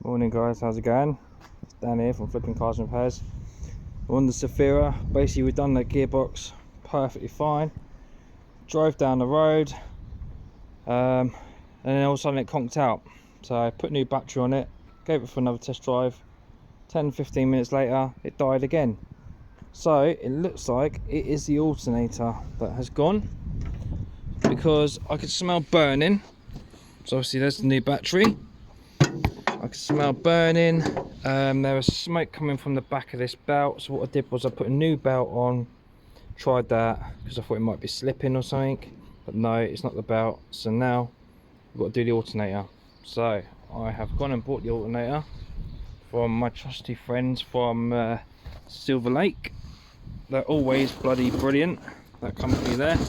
Morning guys, how's it going? It's Dan here from Flipping Cars and Repairs. On the Zafira, basically we've done the gearbox perfectly fine. Drove down the road and then all of a sudden it conked out. So I put a new battery on it, gave it for another test drive. 10-15 minutes later it died again. So it looks like it is the alternator that has gone, because I could smell burning. So obviously there's the new battery. I could smell burning. There was smoke coming from the back of this belt, so what I did was I put a new belt on, tried that because I thought it might be slipping or something, but no, it's not the belt. So now we've got to do the alternator. So I have gone and bought the alternator from my trusty friends from Silver Lake. They're always bloody brilliant, that company there.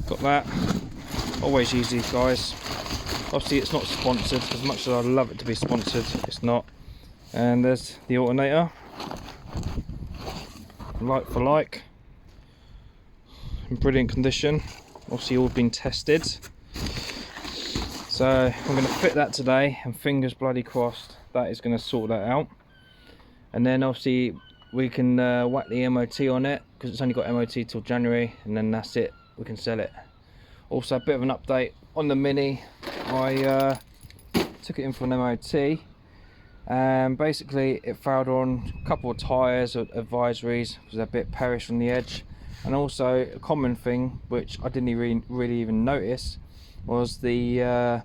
Got that, always use these guys. Obviously it's not sponsored, as much as I'd love it to be sponsored, it's not. And there's the alternator, like for like, in brilliant condition. Obviously all been tested. So I'm going to fit that today, and fingers bloody crossed that is going to sort that out. And then obviously we can whack the MOT on it, because it's only got MOT till January, and then that's it, we can sell it. Also a bit of an update on the Mini. I took it in for an MOT and basically it failed on a couple of tyres or advisories, because they're a bit perish on the edge. And also a common thing which I didn't really even notice was the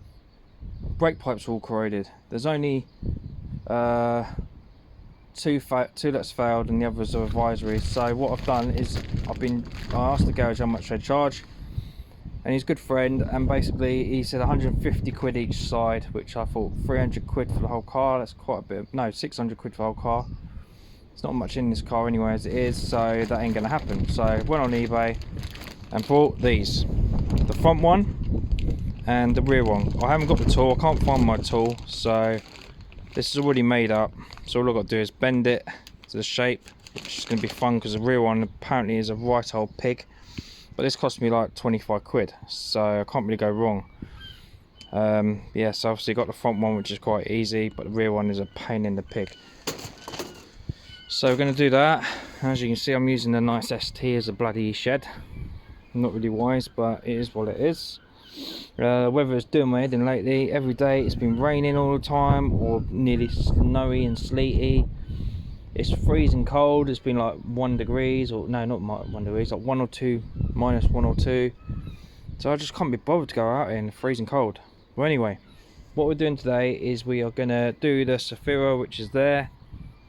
brake pipes were all corroded. There's only two that's failed and the others are advisories. So what I've done is I asked the garage how much they charge, and he's a good friend, and basically he said 150 quid each side, which I thought 300 quid for the whole car, that's quite a bit. No, 600 quid for the whole car. It's not much in this car anyway as it is, so that ain't gonna happen. So I went on eBay and bought these, the front one and the rear one. I haven't got the tool, I can't find my tool, so this is already made up. So all I've got to do is bend it to the shape, which is going to be fun because the rear one apparently is a right old pig. But this cost me like 25 quid, so I can't really go wrong. Yeah, so obviously got the front one, which is quite easy, but the rear one is a pain in the pig. So we're going to do that. As you can see, I'm using a nice ST as a bloody shed. Not really wise, but it is what it is. The weather is doing my head in lately. Every day it's been raining all the time, or nearly snowy and sleety. It's freezing cold. It's been like 1 degrees, or no, not 1 degrees, like 1 or 2, -1 or 2. So I just can't be bothered to go out in the freezing cold. Well, anyway, what we're doing today is we are going to do the Zafira, which is there,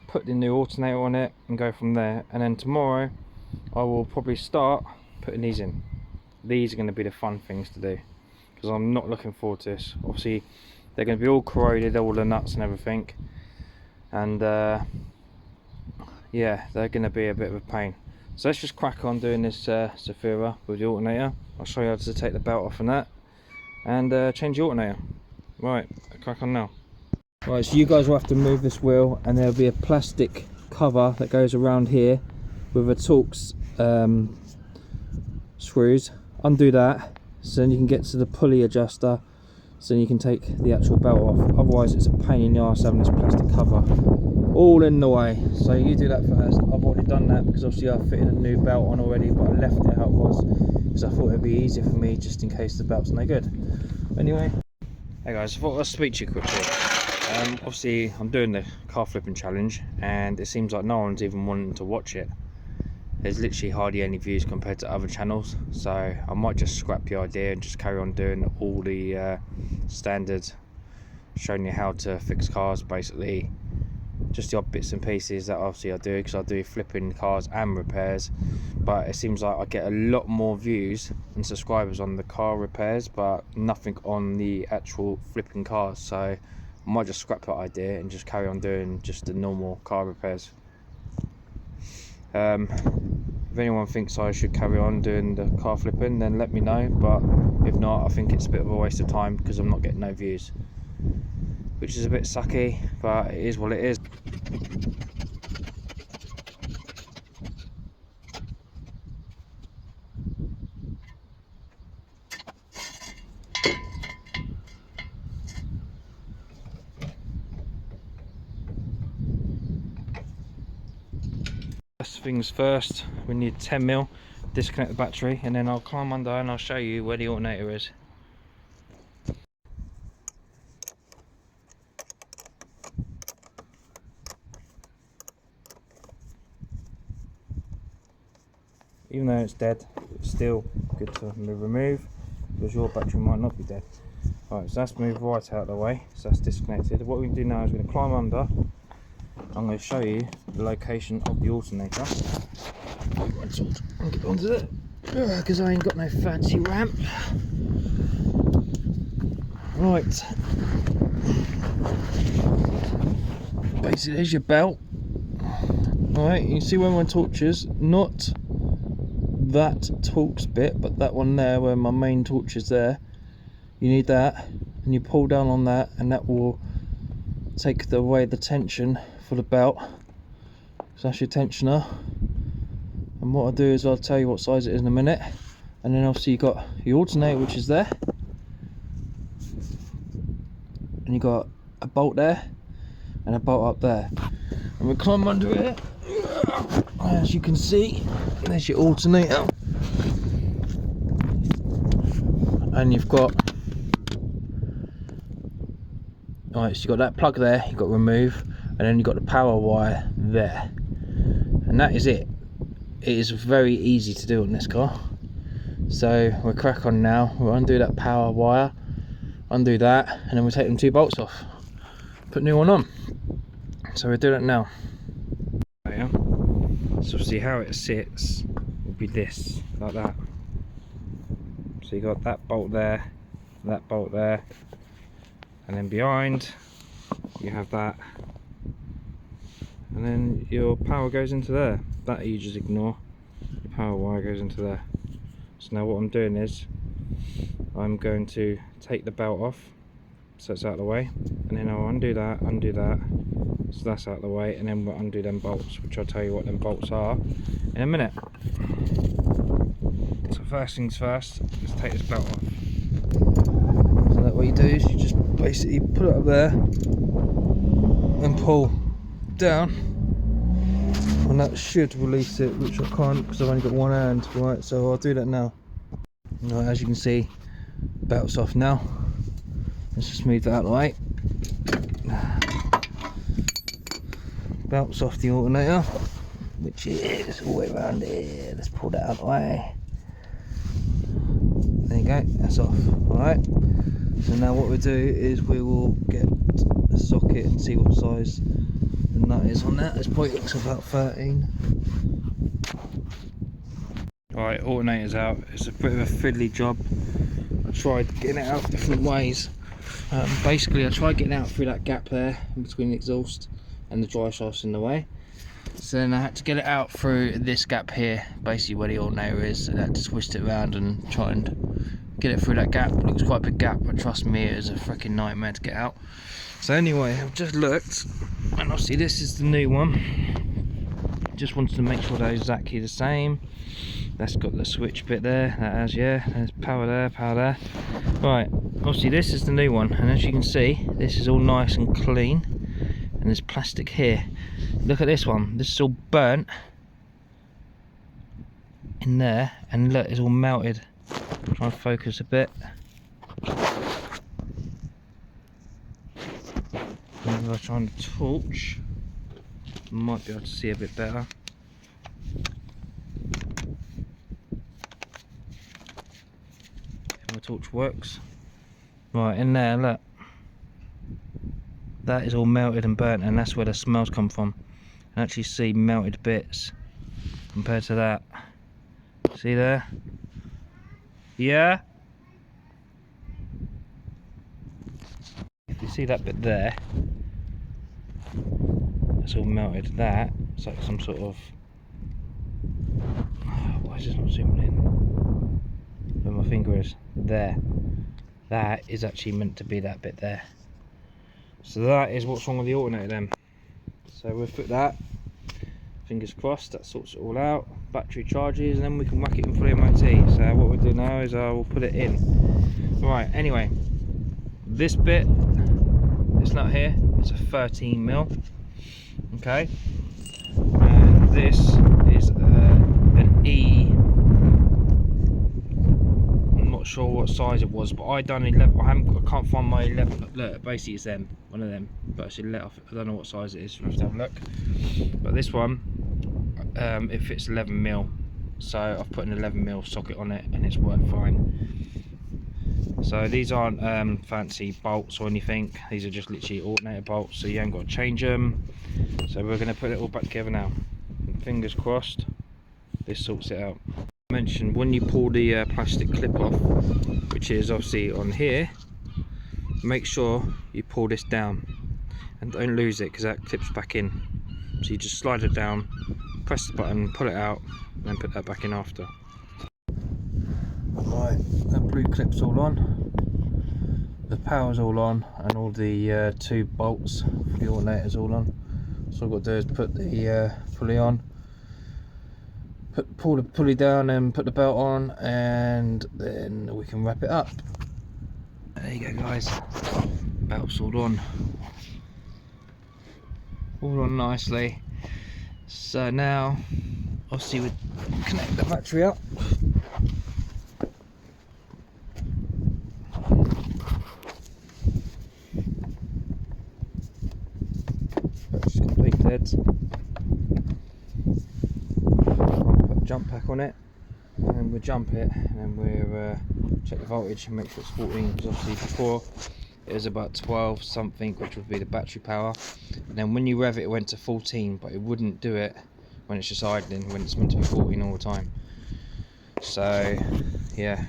put the new alternator on it and go from there. And then tomorrow I will probably start putting these in. These are going to be the fun things to do, because I'm not looking forward to this. Obviously they're going to be all corroded, all the nuts and everything, and yeah, they're going to be a bit of a pain. So let's just crack on doing this Zafira with the alternator. I'll show you how to take the belt off and that, and change the alternator. Right, crack on now. Right, so you guys will have to move this wheel, and there'll be a plastic cover that goes around here with a Torx screws. Undo that, so then you can get to the pulley adjuster, so then you can take the actual belt off. Otherwise it's a pain in the arse having this plastic cover all in the way. So you do that first. I've already done that because obviously I fitted a new belt on already, but I left it how it was because I thought it'd be easier for me just in case the belt's no good. Anyway, hey guys, I thought I'd speak to you quickly. Obviously I'm doing the car flipping challenge, and it seems like no one's even wanting to watch it. There's literally hardly any views compared to other channels, so I might just scrap the idea and just carry on doing all the standard, showing you how to fix cars, basically just the odd bits and pieces that obviously I do, because I do flipping cars and repairs. But it seems like I get a lot more views and subscribers on the car repairs, but nothing on the actual flipping cars. So I might just scrap that idea and just carry on doing just the normal car repairs. If anyone thinks I should carry on doing the car flipping, then let me know, but if not, I think it's a bit of a waste of time because I'm not getting no views, which is a bit sucky, but it is what it is. things first, we need 10mm, disconnect the battery, and then I'll climb under and I'll show you where the alternator is. Even though it's dead, it's still good to remove, because your battery might not be dead. Right, so that's moved right out of the way, so that's disconnected. What we can do now is we're going to climb under. I'm going to show you the location of the alternator. Get onto it, because I ain't got no fancy ramp. Right. Basically, there's your belt. Alright, you can see where my torch is, not that Torx bit, but that one there where my main torch is there. You need that, and you pull down on that, and that will take away the tension for the belt. So that's your tensioner. And what I'll do is I'll tell you what size it is in a minute. And then obviously you've got your alternator, which is there, and you've got a bolt there and a bolt up there, and we climb under it. As you can see, there's your alternator, and you've got, alright, so you've got that plug there, you've got to remove, and then you've got the power wire there, and that is it. It is very easy to do on this car. So we'll crack on now. We'll undo that power wire, undo that, and then we'll take them 2 bolts off, put new one on. So we'll do that now. So see how it sits will be this, like that. So you got that bolt there, and then behind you have that, and then your power goes into there. That you just ignore. The power wire goes into there. So now what I'm doing is I'm going to take the belt off, so it's out of the way, and then I'll undo that, so that's out of the way, and then we'll undo them bolts, which I'll tell you what them bolts are in a minute. So first things first, let's take this belt off. So that what you do is you just basically put it up there and pull down, and that should release it, which I can't because I've only got one hand. Right, so I'll do that now. Right, as you can see, belt's off now. Let's just move that out of the way. Belt's off the alternator, which is all the way around here. Let's pull that out of the way. There you go, that's off. Alright, so now what we'll do is we will get a socket and see what size the nut is on that. This point looks about 13. Alright, alternator's out. It's a bit of a fiddly job. I tried getting it out different ways. Basically I tried getting out through that gap there in between the exhaust and the dry shaft's in the way. So then I had to get it out through this gap here, basically where the alternator is. So I had to twist it around and try and get it through that gap. It was quite a big gap, but trust me, it was a freaking nightmare to get out. So anyway, I've just looked, and obviously this is the new one. Just wanted to make sure they're exactly the same. That's got the switch bit there, that has, yeah, there's power there, power there. Right, obviously this is the new one, and as you can see, this is all nice and clean, and there's plastic here. Look at this one, this is all burnt in there, and look, it's all melted. Try and focus a bit. Maybe if I try and torch, I might be able to see a bit better. If my torch works. Right, in there, look. That is all melted and burnt, and that's where the smells come from. You can actually see melted bits compared to that. See there? Yeah? If you see that bit there, it's all melted. That it's like some sort of, why is this not zooming in? Where my finger is, there. That is actually meant to be that bit there. So that is what's wrong with the alternator then. So we'll put that, fingers crossed, that sorts it all out. Battery charges, and then we can whack it in for the MOT. So what we'll do now is I will put it in. Right, anyway, this bit, this nut here, it's a 13mm. Okay, and this is an E. I'm not sure what size it was, but I done 11. I can't find my 11. Look, basically it's them, one of them. But actually let off. I don't know what size it is. We'll have to have a look. But this one, it fits 11mm. So I've put an 11mm socket on it, and it's worked fine. So these aren't fancy bolts or anything. These are just literally alternator bolts, so you ain't got to change them. So we're going to put it all back together now. And fingers crossed, this sorts it out. I mentioned when you pull the plastic clip off, which is obviously on here, make sure you pull this down and don't lose it, because that clips back in. So you just slide it down, press the button, pull it out, and then put that back in after. Right, the blue clip's all on, the power's all on, and all the 2 bolts for the alternator's all on. So all I've got to do is put the pulley on, pull the pulley down and put the belt on, and then we can wrap it up. There you go guys, belt's all on nicely. So now obviously we connect the battery up. Battery's complete dead. I'll put a jump pack on it, and then we'll jump it, and then we'll check the voltage and make sure it's 14, because obviously before it was about 12 something, which would be the battery power, and then when you rev it, it went to 14, but it wouldn't do it when it's just idling, when it's meant to be 14 all the time. So yeah,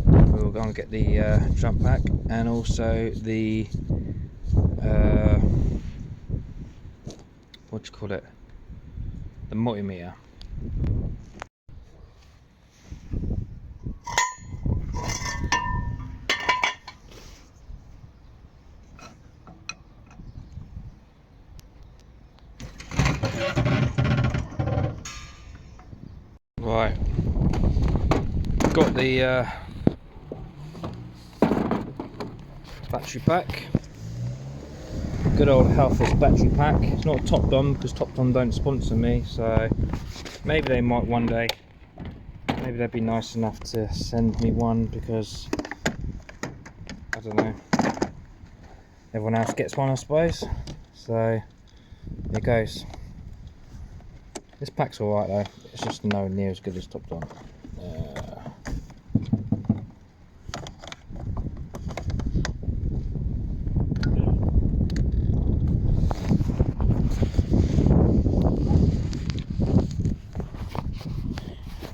we'll go and get the jump pack, and also the what do you call it, the multimeter. Right, got the battery pack. Good old Halfords battery pack. It's not Top Don, because Top Don don't sponsor me, so maybe they might one day. Maybe they'd be nice enough to send me one, because I don't know, everyone else gets one I suppose. So there it goes. This pack's alright though, it's just nowhere near as good as Top Don.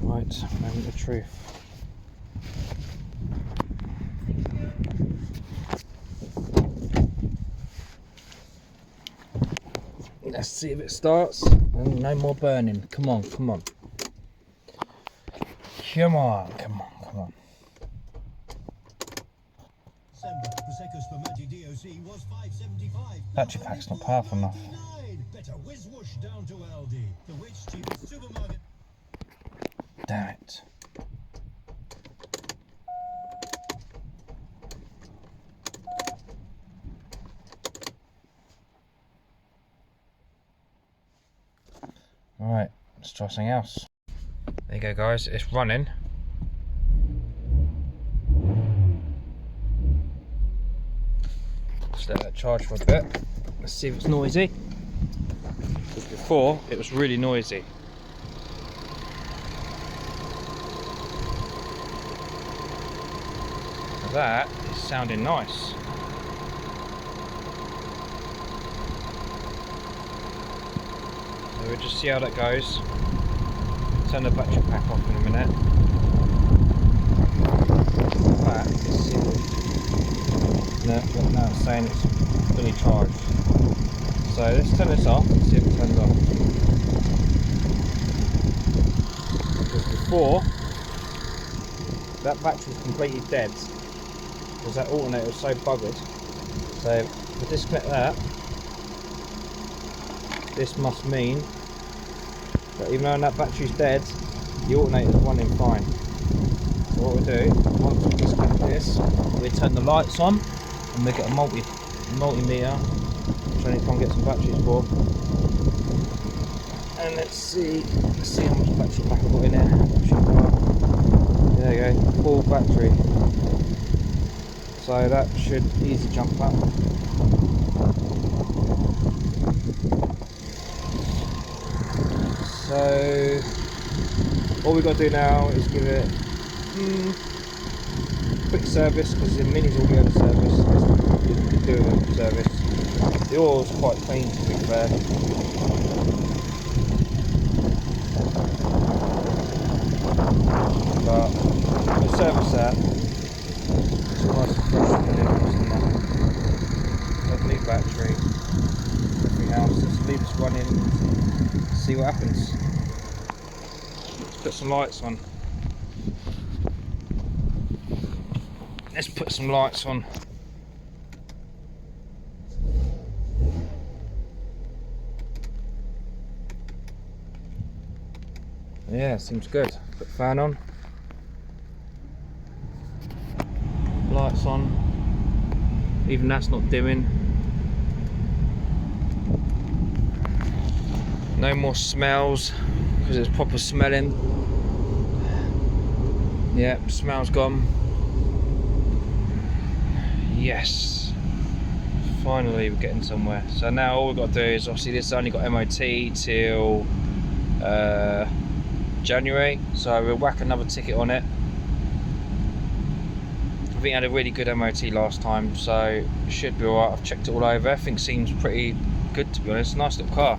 Right, moment of truth. Let's see if it starts. And no more burning. Come on, come on. Come on, come on, come on. Battery pack's not powerful enough. Damn it. Alright, let's try something else. There you go guys, it's running. Just let that charge for a bit. Let's see if it's noisy. Because before it was really noisy. Now that is sounding nice. So we'll just see how that goes. Turn the battery pack off in a minute. That is sealed. Now it's saying it's fully charged. So let's turn this off and see if it turns off. Because before, that battery was completely dead, because that alternator was so buggered. So if we disconnect that, this must mean that even though that battery's dead, the alternator's running fine. So what we'll do, once we disconnect this, we turn the lights on and we get a multimeter, which I need to come get some batteries for. And let's see how much battery pack I've got in there. There you go, full battery. So that should easily jump up. So all we've got to do now is give it quick service, because the Mini's already had a service. Just do a service. The oil's quite clean, to be fair. But we'll service that. It's nice and fresh and got new battery, everything else. Let's leave this running and see what happens. Let's put some lights on. Let's put some lights on. Yeah, seems good. Put the fan on. Lights on. Even that's not dimming. No more smells, because it's proper smelling. Yeah, smell's gone. Yes. Finally we're getting somewhere. So now all we've got to do is, obviously this only got MOT till January, so we'll whack another ticket on it. I think it had a really good MOT last time, so it should be alright. I've checked it all over. Everything seems pretty good, to be honest. Nice little car.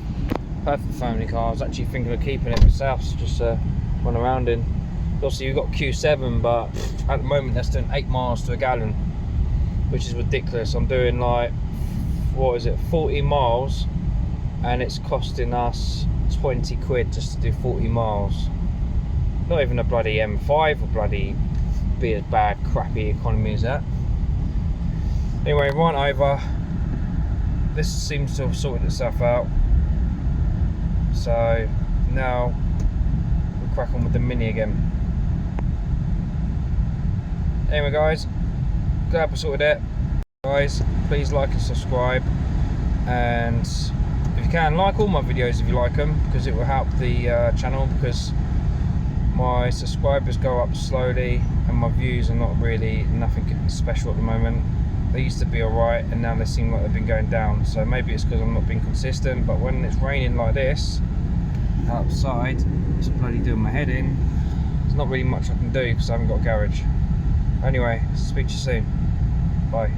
Perfect family car. I was actually thinking of keeping it myself, just run around in. Obviously you've got Q7, but at the moment that's doing 8 miles to a gallon, which is ridiculous. I'm doing like, what is it, 40 miles, and it's costing us 20 quid just to do 40 miles. Not even a bloody M5 or bloody be as bad crappy economy as that. Anyway, right over. This seems to have sorted itself out. So now we'll crack on with the Mini again. Anyway guys, glad we sorted it. Guys, please like and subscribe, and if you can, like all my videos if you like them, because it will help the channel, because my subscribers go up slowly and my views are not really nothing special at the moment. They used to be alright and now they seem like they've been going down, so maybe it's because I'm not being consistent. But when it's raining like this outside, it's bloody doing my head in. There's not really much I can do because I haven't got a garage. Anyway, speak to you soon. Bye.